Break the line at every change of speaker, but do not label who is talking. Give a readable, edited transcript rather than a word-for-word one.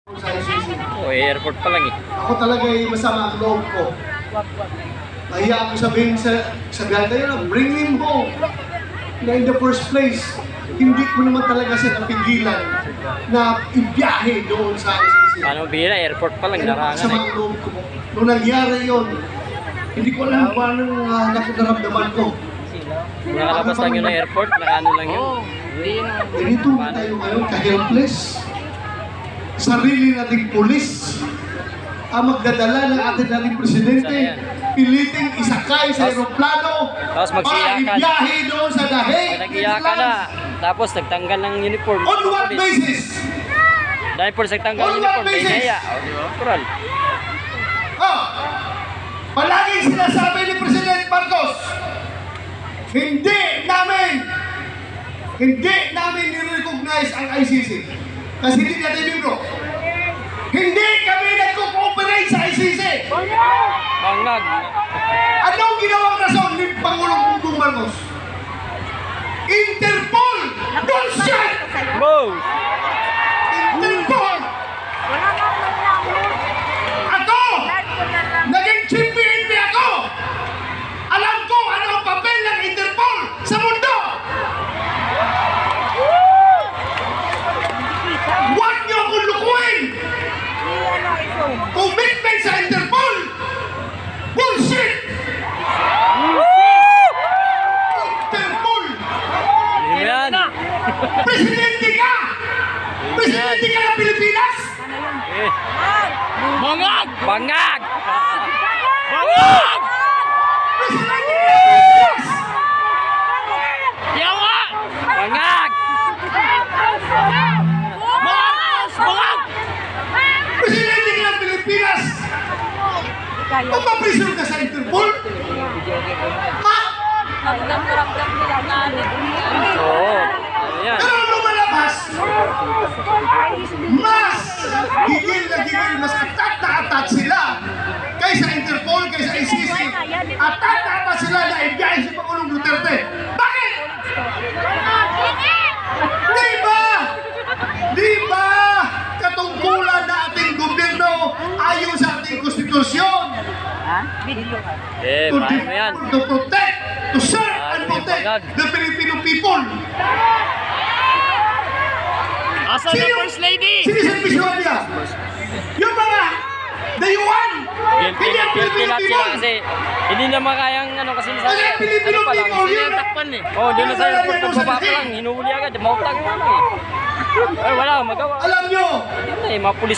Oh, airport pa lang eh.
Ako talaga ay masama ang loob ko. Nahiya ako sabihin sa ganda yun, bring him home. Na in the first place, hindi ko naman talaga siya napigilan na ibiyahe doon sa ICC.
Paano bira? Airport pa lang, larangan
Masama
eh.
ang loob ko. Nung nangyari yun, hindi ko alam paano naramdaman ko.
Nakalabas lang yun ng airport, nakano lang yun.
Ganito tayo ngayon, ka-helpless. Sarili nating pulis ang magdadala ng ating nating presidente, piliting isakay sa aeroplano
tapos
para ibiyahe doon sa Dahig.
Nag-iyak ka na, tapos nagtanggal ng uniform.
On what basis?
Dahil po nagtanggal ng
On
uniform,
what
may
basis?
naya. O, di ba? Kural.
Oh, palaging sinasabi ni President Marcos, hindi namin nire-recognize ang ICC. Kasi hindi natin membro. Hindi kami nagko-cooperate sa ICC.
Bangag.
Anong ginawang rason ni Pangulong Bongbong Marcos? Interpol! Bullshit!
Wow!
Interpol! Ako! Naging chief PNP ako! Alam ko ano ang papel ng Interpol sa mundo! Huwag niyo akong lukuin! Commitment sa Interpol! Bullshit! Interpol!
Hindi mo yan.
Presidente ka! Presidente ka ng Pilipinas!
Eh.
Bangag!
Bangag!
Bangag!
Presidente ka ng Pilipinas!
Yawa!
Bangag!
Marcos! Bangag!
Presidente ka ng Pilipinas! Mapaprisoner ka sa Interpol? Ha?
Oo. Ano yan?
Pero lumalabas, mas gigil na gigil, mas atat na atat sila kaysa Interpol, kaysa ICC. Atat na atat sila na ibiyahe si Pangulong Duterte. Bakit? Di ba katungkulan na ating gobyerno ayon sa ating konstitusyon?
Eh, marami mo yan.
To protect, to serve and protect the Filipino people.
Asa na First Lady?
Siniservisyo niya. Yung mga dayuhan. Hindi ang
Guilty
Filipino
lahat sila
people.
kasi hindi na makayang ano kasi sa
Kasi Filipino
ano pa lang,
people,
sila
yun.
yung takpan eh. Oh, doon na sa airport pagbaba pa lang, hinuhuli agad, mautang na lang eh. Ay, wala akong magawa.
Alam nyo,
Hindi na eh, mga pulis